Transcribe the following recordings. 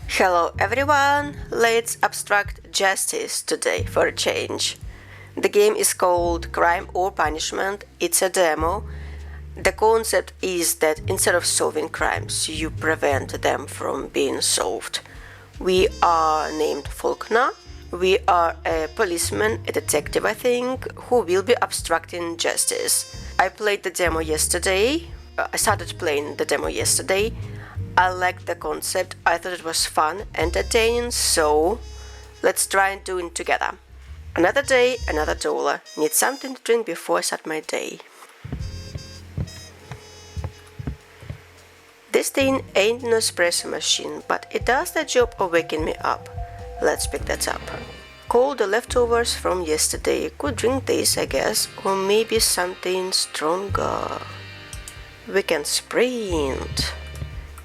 Hello everyone, let's abstract justice today for a change. The game is called Crime or Punishment, it's a demo. The concept is that instead of solving crimes, you prevent them from being solved. We are named Faulkner. We are a policeman, a detective I think, who will be abstracting justice. I played the demo yesterday. I started playing the demo yesterday. I liked the concept, I thought it was fun, entertaining, so let's try and do it together. Another day, another dollar. Need something to drink before I start my day. This thing ain't no espresso machine, but it does the job of waking me up. Let's pick that up. Call the leftovers from yesterday. Could drink this, I guess, or maybe something stronger. We can sprint.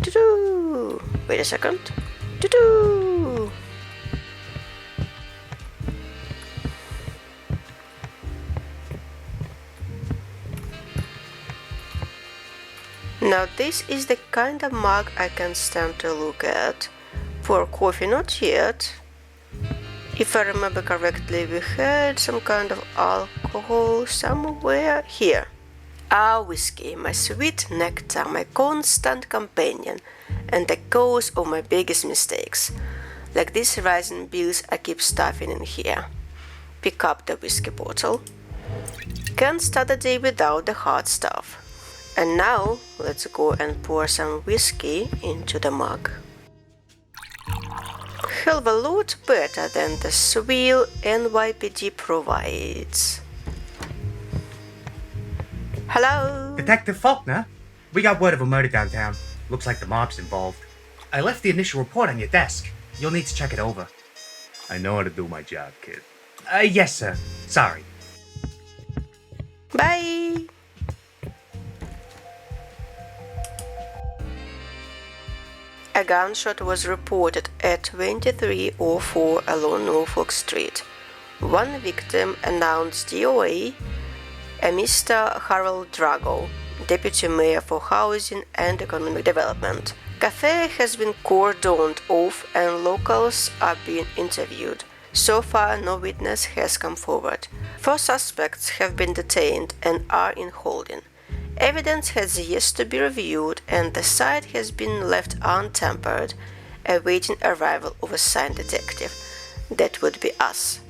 Doo-doo. Wait a second. Doo-doo. Now this is the kind of mug I can stand to look at. For coffee, not yet. If I remember correctly, we had some kind of alcohol somewhere here. Whiskey, my sweet nectar, my constant companion, and the cause of my biggest mistakes. Like these rising bills I keep stuffing in here. Pick up the whiskey bottle. Can't start the day without the hard stuff. And now, let's go and pour some whiskey into the mug. Hell of a lot better than the swill NYPD provides. Hello? Detective Faulkner? We got word of a murder downtown. Looks like the mob's involved. I left the initial report on your desk. You'll need to check it over. I know how to do my job, kid. Yes, sir. Sorry. Bye! A gunshot was reported at 2304 along Norfolk Street. One victim, announced DOA, a Mr. Harold Drago, Deputy Mayor for Housing and Economic Development. Cafe has been cordoned off and locals are being interviewed. So far, no witness has come forward. 4 suspects have been detained and are in holding. Evidence has yet to be reviewed and the site has been left untampered, awaiting arrival of a signed detective. That would be us.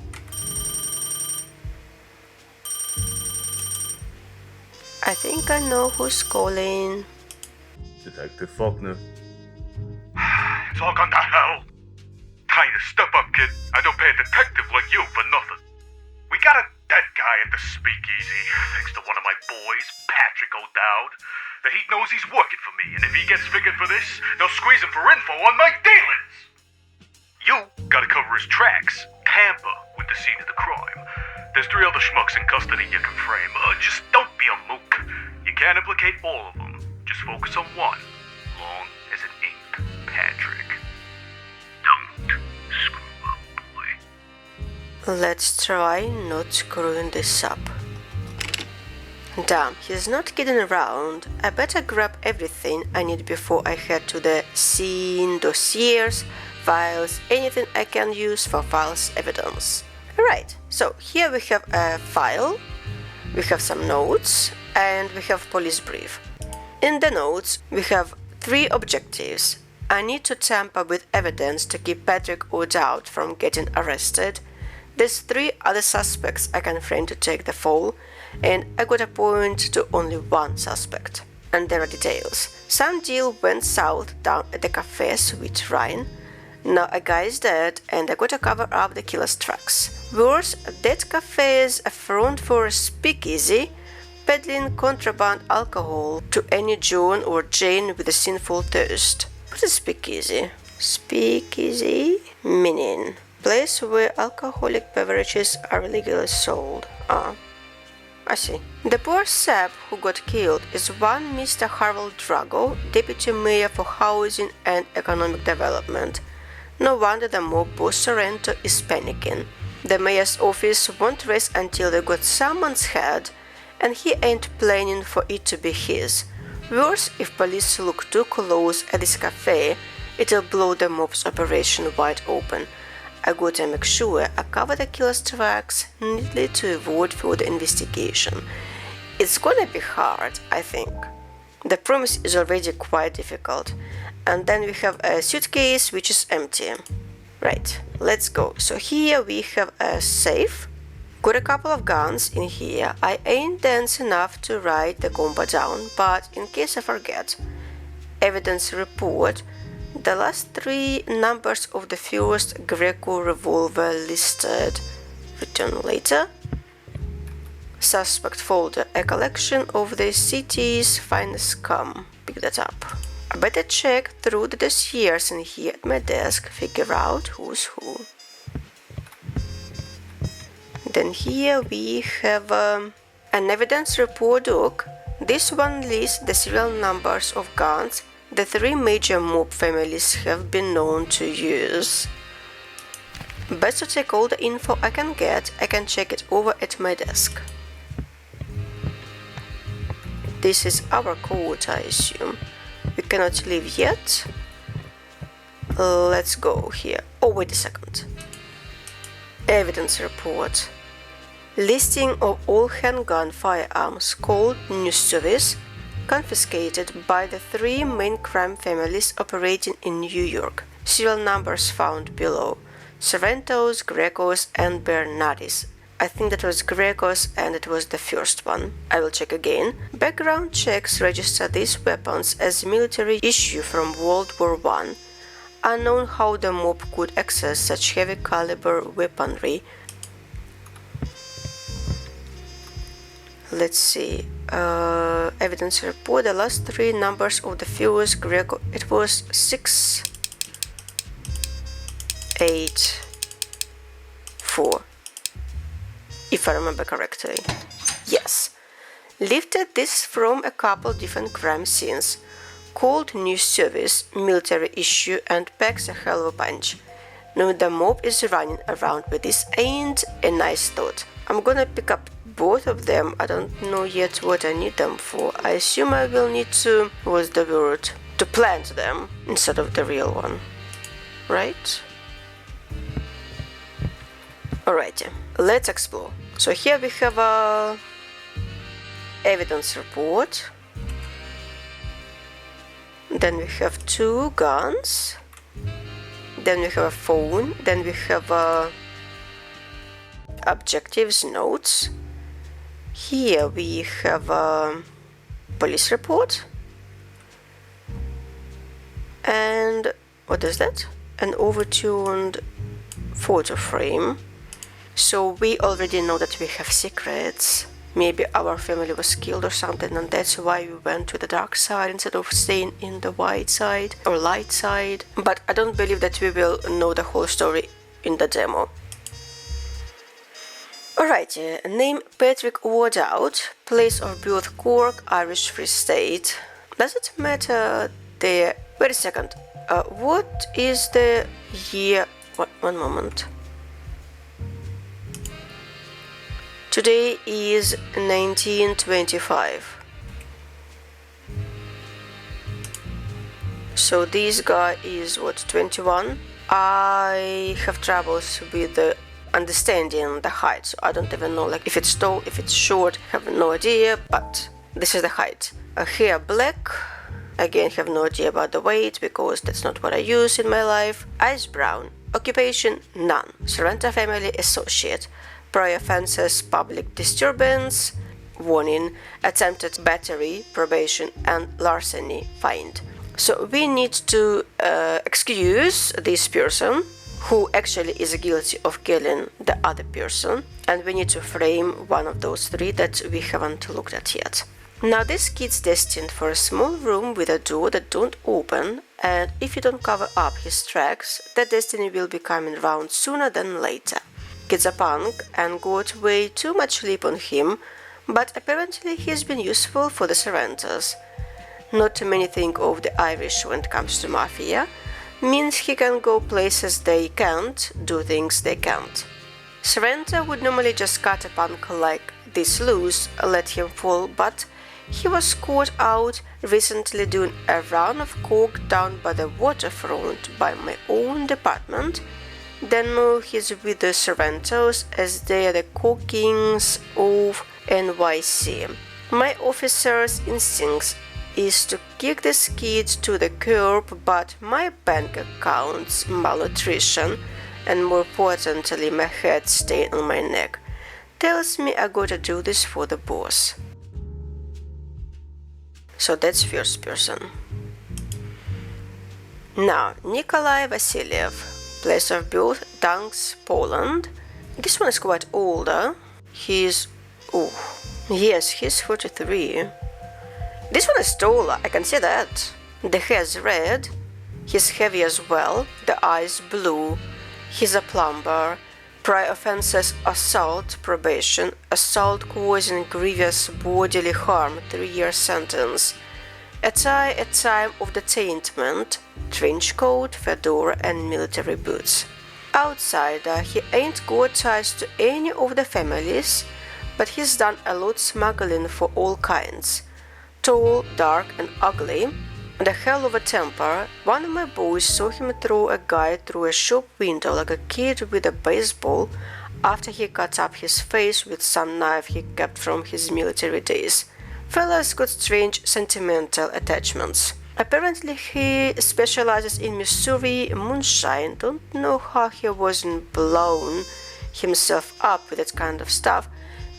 I think I know who's calling. Detective Faulkner. It's all gone to hell. Kinda step up, kid. I don't pay a detective like you for nothing. We got a dead guy at the speakeasy, thanks to one of my boys, Patrick O'Dowd. The Heat knows he's working for me, and if he gets figured for this, they'll squeeze him for info on my dealings. You gotta cover his tracks, tamper with the scene of the crime. There's 3 other schmucks in custody you can frame. Just don't be a mook. You can't implicate all of them. Just focus on one. Long as it ain't Patrick. Don't screw up, boy. Let's try not screwing this up. Damn, he's not kidding around. I better grab everything I need before I head to the scene, dossiers, files, anything I can use for false evidence. Alright, so here we have a file, we have some notes, and we have police brief. In the notes, we have 3 objectives. I need to tamper with evidence to keep Patrick O'Dowd from getting arrested. There's 3 other suspects I can frame to take the fall, and I got a point to only 1 suspect. And there are details. Some deal went south down at the cafe Sweet Rhine. Now a guy is dead and I gotta cover up the killer's tracks. Worse, that cafe is a front for a speakeasy, peddling contraband alcohol to any John or Jane with a sinful thirst. What is speakeasy? Speakeasy? Meaning place where alcoholic beverages are illegally sold. I see. The poor sap who got killed is one Mr. Harold Drago, Deputy Mayor for Housing and Economic Development. No wonder the mob boss Sorrento is panicking. The mayor's office won't rest until they got someone's head, and he ain't planning for it to be his. Worse, if police look too close at this cafe It'll blow the mob's operation wide open. I gotta make sure I cover the killer's tracks neatly to avoid further investigation. It's gonna be hard, I think. The promise is already quite difficult. And then we have a suitcase which is empty. Right, let's go. So here we have a safe. Got a couple of guns in here. I ain't dense enough to write the combo down, but in case I forget. Evidence report. The last 3 numbers of the first Greco revolver listed. Return later. Suspect folder. A collection of the city's finest scum. Pick that up. I better check through the dossiers in here at my desk, figure out who's who. Then here we have an evidence report doc. This one lists the serial numbers of guns the 3 major mob families have been known to use. Best to take all the info I can get. I can check it over at my desk. This is our court, I assume. We cannot leave yet. Let's go here. Oh, wait a second. Evidence report. Listing of all handgun firearms called news service confiscated by the 3 main crime families operating in New York. Serial numbers found below. Sorrentos, Grecos, and Bernardis. I think that was Grecos and it was the first one. I will check again. Background checks register these weapons as military issue from World War I. Unknown how the mob could access such heavy caliber weaponry. Let's see. Evidence report. The last 3 numbers of the first Greco. It was 6, 8, 4. If I remember correctly. Yes. Lifted this from a couple different crime scenes. Called news service, military issue, and packs a hell of a punch. Knowing the mob is running around with this ain't a nice thought. I'm gonna pick up both of them. I don't know yet what I need them for. I assume I will need to, what's the word, to plant them instead of the real one. Right? Alrighty, let's explore. So here we have a evidence report. Then we have 2 guns. Then we have a phone. Then we have objectives, notes. Here we have a police report. And what is that? An overturned photo frame. So we already know that we have secrets. Maybe our family was killed or something, and that's why we went to the dark side instead of staying in the white side or light side. But I don't believe that we will know the whole story in the demo. Alrighty, name Patrick Wardout, place of birth Cork, Irish Free State. Does it matter there? Wait a second. What is the year? One moment. Today is 1925. So this guy is what, 21? I have troubles with the understanding the height, so I don't even know like if it's tall, if it's short, have no idea, but this is the height. Hair black, again have no idea about the weight because that's not what I use in my life. Eyes brown, occupation none, Sorrento family associate, prior offenses public disturbance, warning, attempted battery, probation, and larceny, fined. So we need to excuse this person who actually is guilty of killing the other person, and we need to frame one of those 3 that we haven't looked at yet. Now this kid's destined for a small room with a door that don't open, and if you don't cover up his tracks, that destiny will be coming round sooner than later. Kid's a punk and got way too much lip on him, but apparently he's been useful for the Sorrentos. Not too many think of the Irish when it comes to mafia, means he can go places they can't, do things they can't. Sorrento would normally just cut a punk like this loose, let him fall, but He was caught out recently doing a run of coke down by the waterfront by my own department. Then he's with the Sorrentos as they are the coke kings of NYC. My officer's instincts is to kick this kid to the curb, but my bank account's malnutrition, and more importantly my head stain on my neck, tells me I gotta do this for the boss. So that's first person. Now, Nikolai Vasiliev, place of birth, Gdansk, Poland. This one is quite older. He's 43. This one is taller, I can see that. The hair's red, he's heavy as well, the eyes blue, he's a plumber. Prior offenses: assault, probation, assault causing grievous bodily harm, 3-year sentence. Attire at time of detainment: trench coat, fedora and military boots. Outsider: he ain't got ties to any of the families, but he's done a lot smuggling for all kinds. Tall, dark and ugly, and a hell of a temper. One of my boys saw him throw a guy through a shop window like a kid with a baseball after he cut up his face with some knife he kept from his military days. Fella's got strange sentimental attachments. Apparently he specializes in Missouri moonshine. Don't know how he wasn't blown himself up with that kind of stuff,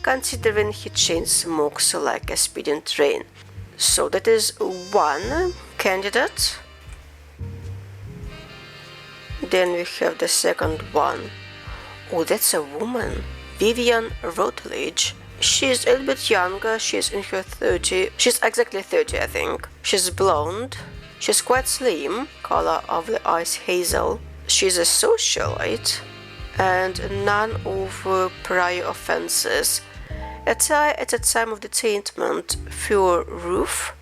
considering he chain smokes like a speeding train. So that is one candidate. Then we have the second one. Oh, that's a woman. Vivian Rutledge. She's a little bit younger. She's in her 30s. She's exactly 30, I think. She's blonde. She's quite slim. Color of the eyes hazel. She's a socialite. And none of prior offenses. Attire at the time of detainment: fur roof,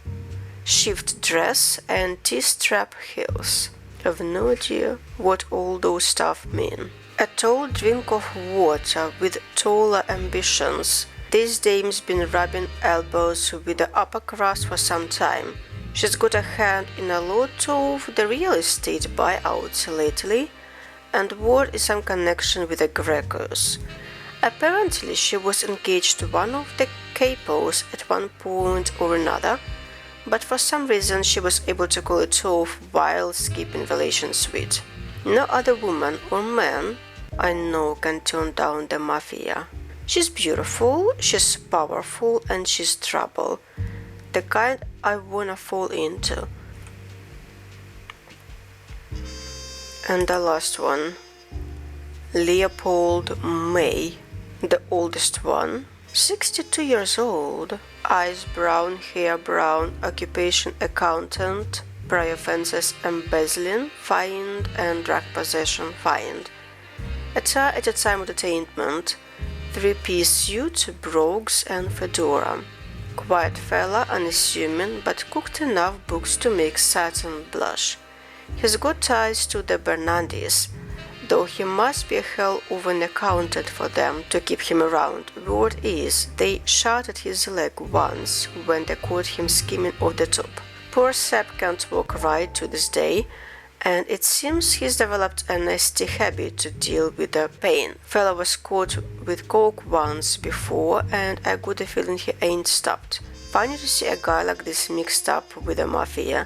shift dress and T-strap heels. I have no idea what all those stuff mean. A tall drink of water with taller ambitions. This dame's been rubbing elbows with the upper crust for some time. She's got a hand in a lot of the real estate buyouts lately, and word is some connection with the Grecos. Apparently she was engaged to one of the capos at one point or another, but for some reason she was able to call it off while skipping the relation suite. No other woman or man I know can turn down the mafia. She's beautiful, she's powerful, and she's trouble. The kind I wanna fall into. And the last one, Leopold May, the oldest one, 62 years old, eyes brown, hair brown, occupation accountant, prior offenses embezzling, fined, and drug possession, fined. Attire at the time of detainment: 3-piece suit, brogues, and fedora. Quiet fella, unassuming, but cooked enough books to make Saturn blush. He's got ties to the Bernardis, though he must be a hell of an accountant for them to keep him around. Word is, they shot at his leg once when they caught him skimming off the top. Poor Seb can't walk right to this day, and it seems he's developed a nasty habit to deal with the pain. Fella was caught with coke once before, and I got a feeling he ain't stopped. Funny to see a guy like this mixed up with the mafia.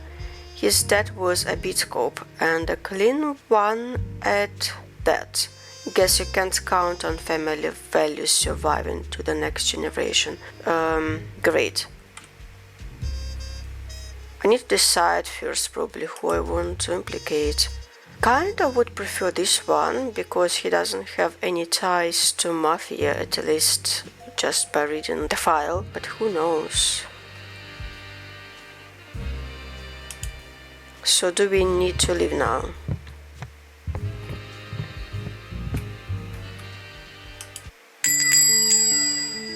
His dad was a beat cop, and a clean one at that. Guess you can't count on family values surviving to the next generation. Great. I need to decide first probably who I want to implicate. Kinda would prefer this one, because he doesn't have any ties to mafia, at least just by reading the file, but who knows. So do we need to leave now?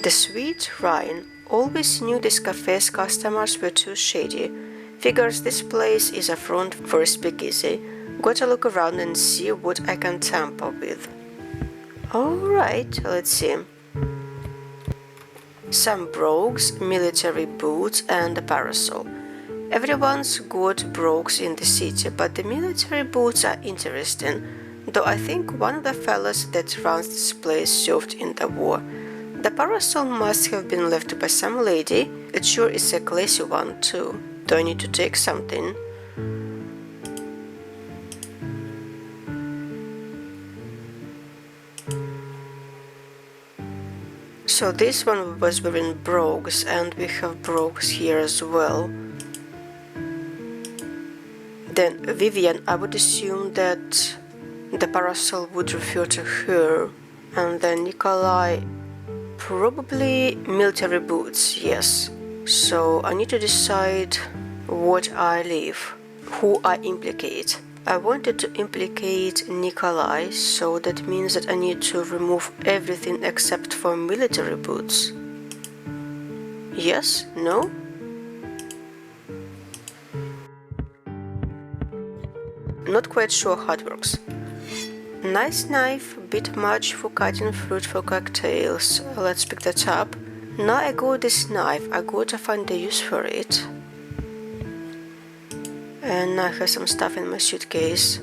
The sweet Ryan always knew this cafe's customers were too shady. Figures this place is a front for a speakeasy. Gotta look around and see what I can tamper with. Alright, let's see. some brogues, military boots, and a parasol. Everyone's got brogues in the city, but the military boots are interesting, though I think one of the fellas that runs this place served in the war. The parasol must have been left by some lady. It sure is a classy one too. Do I need to take something? So this one was wearing brogues, and we have brogues here as well. Then Vivian, I would assume that the parasol would refer to her, and then Nikolai, probably military boots, yes. So I need to decide what I leave, who I implicate. I wanted to implicate Nikolai, so that means that I need to remove everything except for military boots. Yes? No? Not quite sure how it works. Nice knife, bit much for cutting fruit for cocktails. Let's pick that up. Now I got this knife, I gotta find a use for it. And I have some stuff in my suitcase.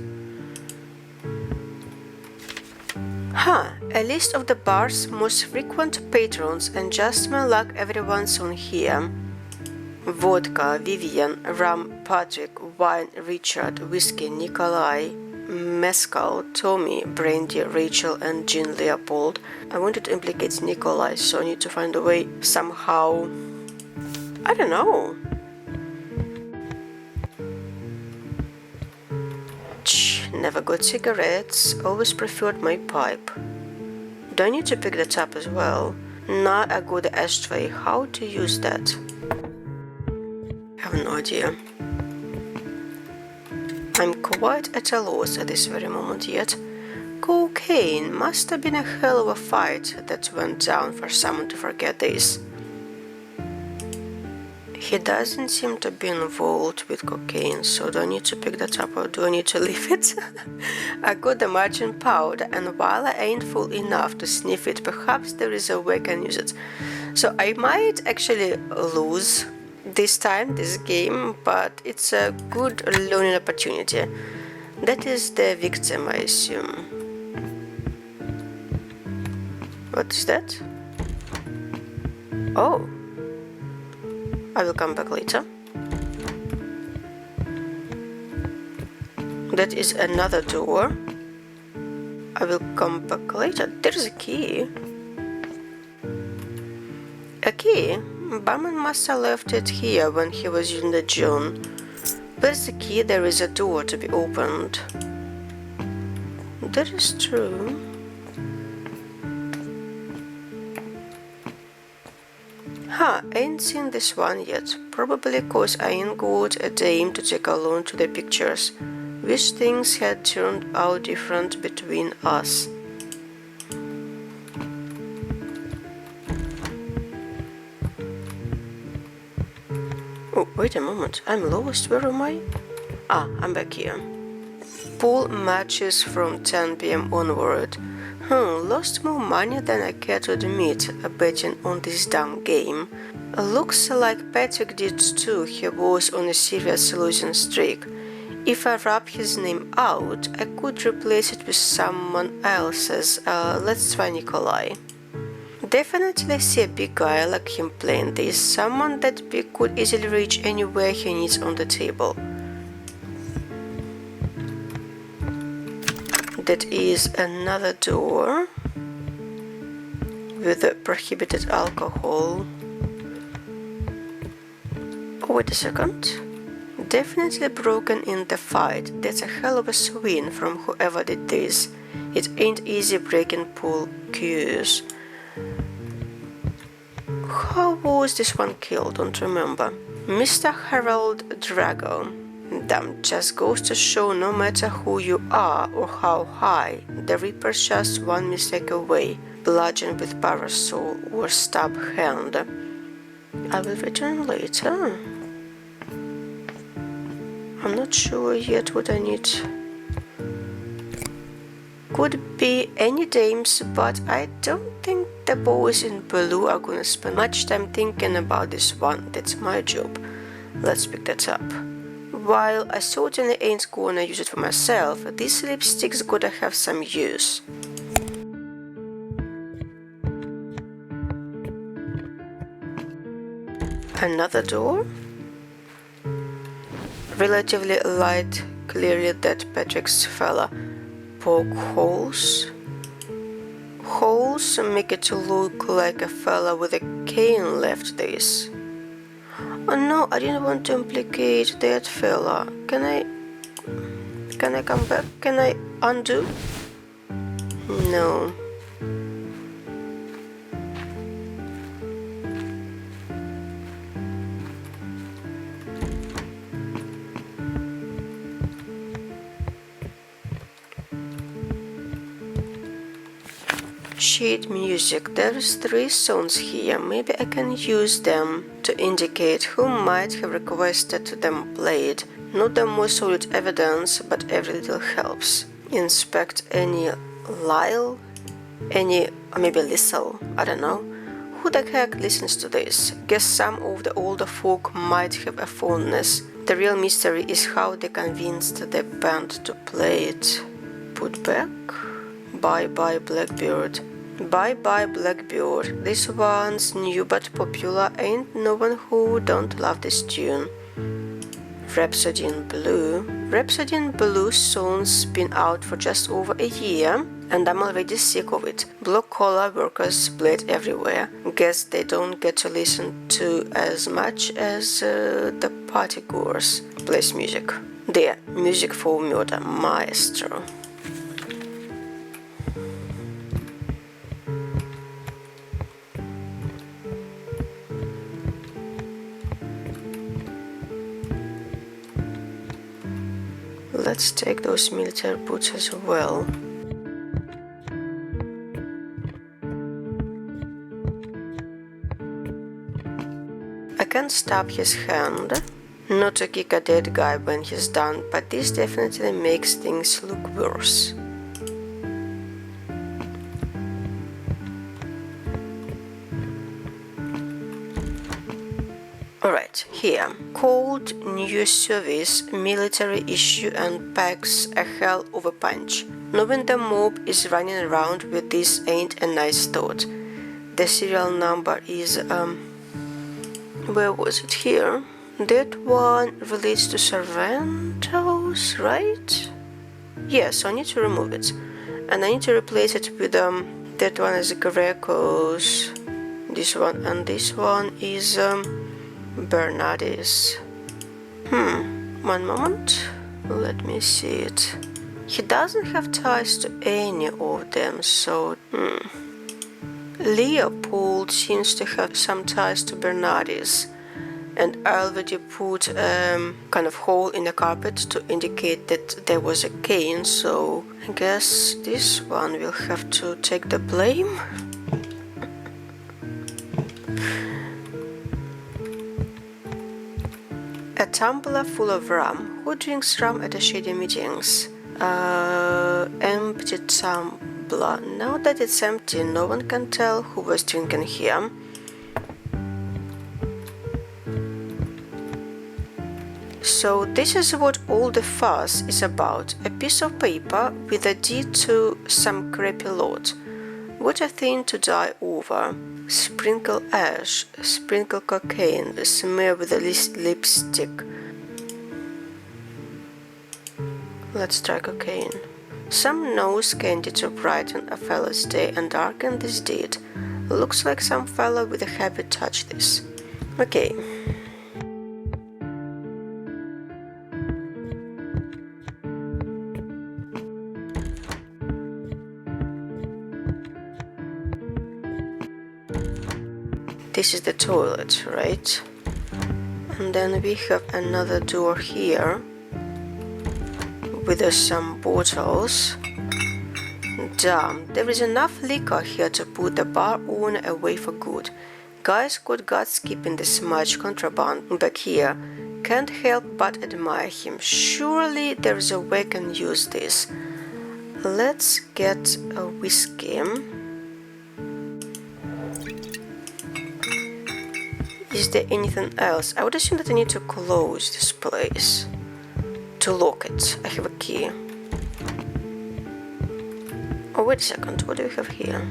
A list of the bar's most frequent patrons, and just my luck, everyone's on here. Vodka, Vivian, rum, Patrick, wine, Richard, whiskey, Nikolai, mezcal, Tommy, Brandy, Rachel, and Jean Leopold. I wanted to implicate Nikolai, so I need to find a way somehow. I don't know. Never got cigarettes, always preferred my pipe. Do I need to pick that up as well? Now I got the ashtray, how to use that? I have no idea. I'm quite at a loss at this very moment yet. Cocaine must have been a hell of a fight that went down for someone to forget this. He doesn't seem to be involved with cocaine, so do I need to pick that up or do I need to leave it? I got the margin powder, and while I ain't fool enough to sniff it, perhaps there is a way I can use it. So I might actually lose this time, this game, but it's a good learning opportunity. That is the victim, I assume. What is that? Oh. I will come back later. That is another door. I will come back later. There's a key. A key? Barman must have left it here when he was using the John. Where's the key? There is a door to be opened. That is true. Ain't seen this one yet, probably cause I ain't got a dame to take along to the pictures. Wish things had turned out different between us. Oh, wait a moment, I'm lost, where am I? I'm back here. Pool matches from 10 p.m. onward. Lost more money than I care to admit betting on this damn game. Looks like Patrick did too, he was on a serious losing streak. If I rub his name out, I could replace it with someone else's. Let's try Nikolai. Definitely see a big guy like him playing this, someone that big could easily reach anywhere he needs on the table. That is another door with prohibited alcohol. Oh, wait a second. Definitely broken in the fight. That's a hell of a swing from whoever did this. It ain't easy breaking pool cues. How was this one killed? Don't remember. Mr. Harold Drago. Damn, just goes to show no matter who you are or how high, the Reaper's just one mistake away, bludgeon with parasol or stab hand. I will return later. I'm not sure yet what I need. Could be any dames, but I don't think the boys in blue are gonna spend much time thinking about this one. That's my job. Let's pick that up. While I certainly ain't gonna use it for myself, this lipstick's gotta have some use. Another door. Relatively light, clearly that Patrick's fella. Poke holes. Holes make it look like a fella with a cane left this. Oh no, I didn't want to implicate that fella. Can I come back? Can I undo? No. Sheet music. There's 3 songs here. Maybe I can use them to indicate who might have requested them played. Not the most solid evidence, but every little helps. Inspect any Lyle, any, or maybe Lissel, I don't know. Who the heck listens to this? Guess some of the older folk might have a fondness. The real mystery is how they convinced the band to play it. Put back. Bye Bye Blackbird. Bye Bye Blackbird. This one's new but popular. Ain't no one who don't love this tune. Rhapsody in Blue. Rhapsody in Blue song's been out for just over a year, and I'm already sick of it. Blue-collar workers play it everywhere. Guess they don't get to listen to as much as the partygoers. Plays music. There, music for murder, maestro. Let's take those military boots as well. I can't stop his hand. Not to kick a dead guy when he's done, but this definitely makes things look worse. Alright, here. Cold New Service, military issue and packs a hell of a punch. Knowing the mob is running around with this ain't a nice thought. The serial number is, where was it here? That one relates to Cervantes, right? Yes, I need to remove it. And I need to replace it with, that one is Greco's. This one, and this one is, Bernardis. One moment. Let me see it. He doesn't have ties to any of them, so... Leopold seems to have some ties to Bernardis. And I already put kind of hole in the carpet to indicate that there was a cane, so I guess this one will have to take the blame. A tumbler full of rum. Who drinks rum at the shady meetings? Empty tumbler. Now that it's empty, no one can tell who was drinking here. So this is what all the fuss is about. A piece of paper with a deed to some crappy lot. What a thing to die over. Sprinkle ash, sprinkle cocaine, smear with a lipstick. Let's try cocaine. Some nose candy to brighten a fellow's day and darken this deed. Looks like some fellow with a habit touched this. Okay. This is the toilet, right? And then we have another door here with some bottles. Damn, there is enough liquor here to put the bar owner away for good. Guy's got guts keeping this much contraband back here. Can't help but admire him. Surely there's a way I can use this. Let's get a whiskey. Is there anything else? I would assume that I need to close this place to lock it. I have a key. Oh, wait a second. What do we have here?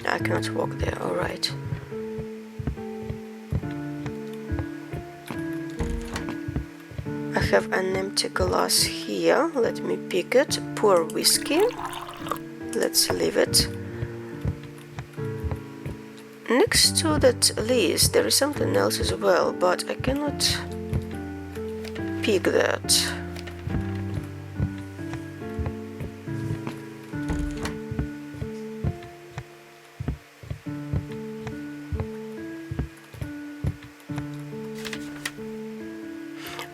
I cannot walk there. Alright. I have an empty glass here. Let me pick it. Pour whiskey. Let's leave it. Next to that list, there is something else as well, but I cannot pick that.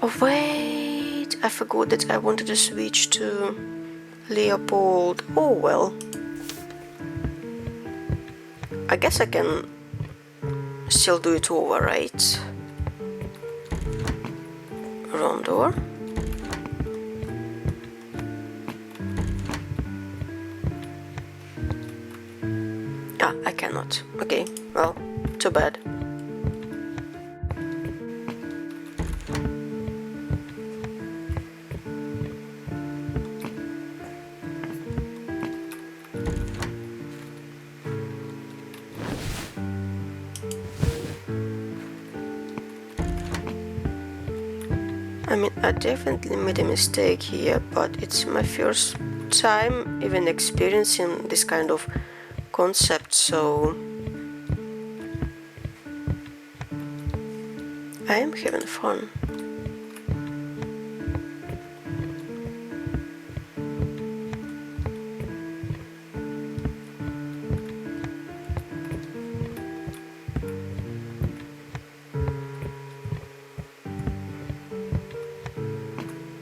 Oh wait, I forgot that I wanted to switch to Leopold. Oh well. I guess I can still do it over, right? Wrong door. Ah, I cannot. Okay, well, too bad. I mean, I definitely made a mistake here, but it's my first time even experiencing this kind of concept, so I am having fun.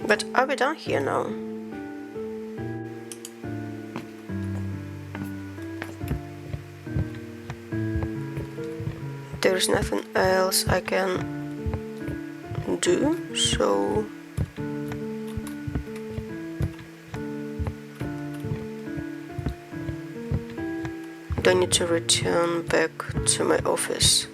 But are we done here now? There's nothing else I can do, so do I need to return back to my office?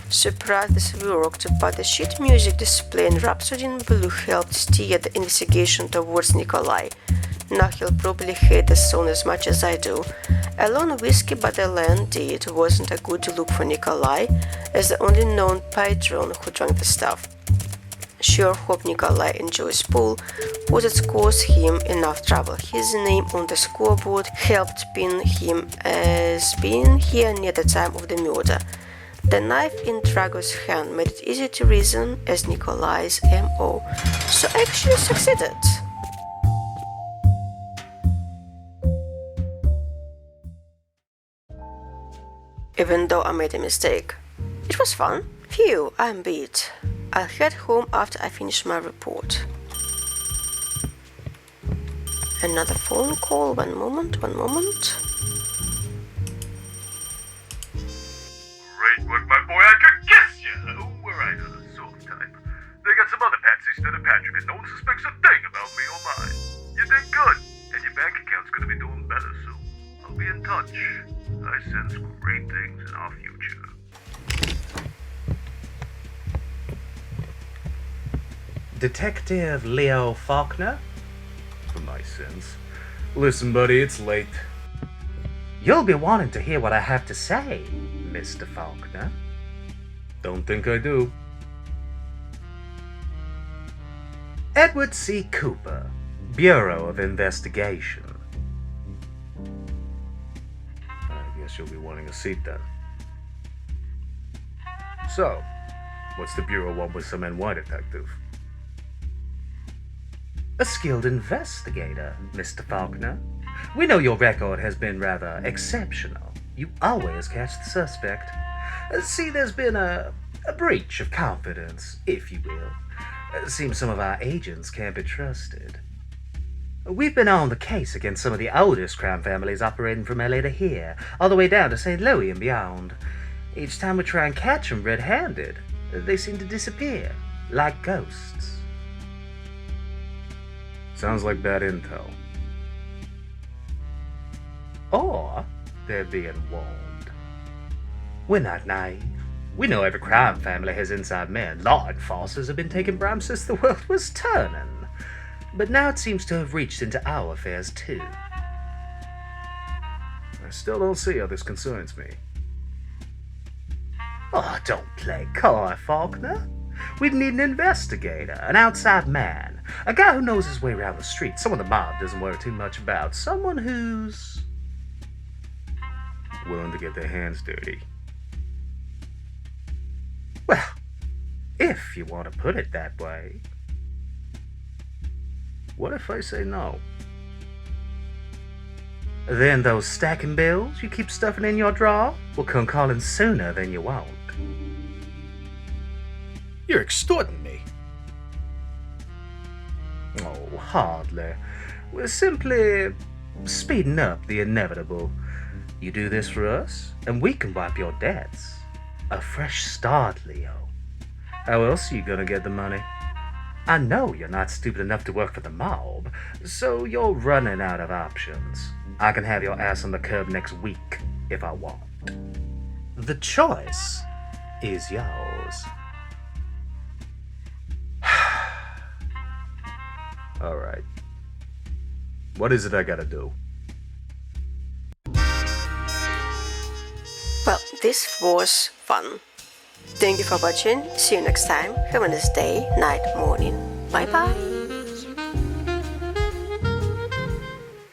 Surprised this worked, but the sheet music display in Rhapsody in Blue helped steer the investigation towards Nikolai. Now he'll probably hate the song as much as I do. A lone whiskey by the landlady wasn't a good look for Nikolai, as the only known patron who drank the stuff. Sure hope Nikolai enjoys pool, would it cause him enough trouble. His name on the scoreboard helped pin him as being here near the time of the murder. The knife in Drago's hand made it easy to reason as Nikolai's MO, so I actually succeeded. Even though I made a mistake. It was fun. Phew, I'm beat. I'll head home after I finish my report. Another phone call, one moment. Great work, my boy, I could kiss you! Oh, we're right on the soft type. They got some other patsies instead of Patrick, and no one suspects a thing about me or mine. You did good, and your bank account's gonna be doing better soon. I'll be in touch. I sense great things in our future. Detective Leo Faulkner? For my sins. Listen, buddy, it's late. You'll be wanting to hear what I have to say, Mr. Faulkner. Don't think I do. Edward C. Cooper, Bureau of Investigation. I guess you'll be wanting a seat then. So, what's the Bureau want with some NY detective? A skilled investigator, Mr. Faulkner. We know your record has been rather exceptional. You always catch the suspect. See, there's been a breach of confidence, if you will. Seems some of our agents can't be trusted. We've been on the case against some of the oldest crime families operating from LA to here, all the way down to St. Louis and beyond. Each time we try and catch them red-handed, they seem to disappear, like ghosts. Sounds like bad intel. Or they're being warned. We're not naive. We know every crime family has inside men. Law enforcers have been taking bribes since the world was turning. But now it seems to have reached into our affairs too. I still don't see how this concerns me. Oh, don't play coy, Faulkner. We need an investigator, an outside man, a guy who knows his way around the street, someone the mob doesn't worry too much about, someone who's Willing to get their hands dirty. well, if you want to put it that way. What if I say no? Then those stacking bills you keep stuffing in your drawer will come calling sooner than you want. You're extorting me. Oh, hardly. We're simply speeding up the inevitable. You do this for us, and we can wipe your debts. A fresh start, Leo. How else are you gonna get the money? I know you're not stupid enough to work for the mob, so you're running out of options. I can have your ass on the curb next week if I want. The choice is yours. Alright. What is it I gotta do? Well, this was fun. Thank you for watching. See you next time. Have a nice day, night, morning. Bye bye.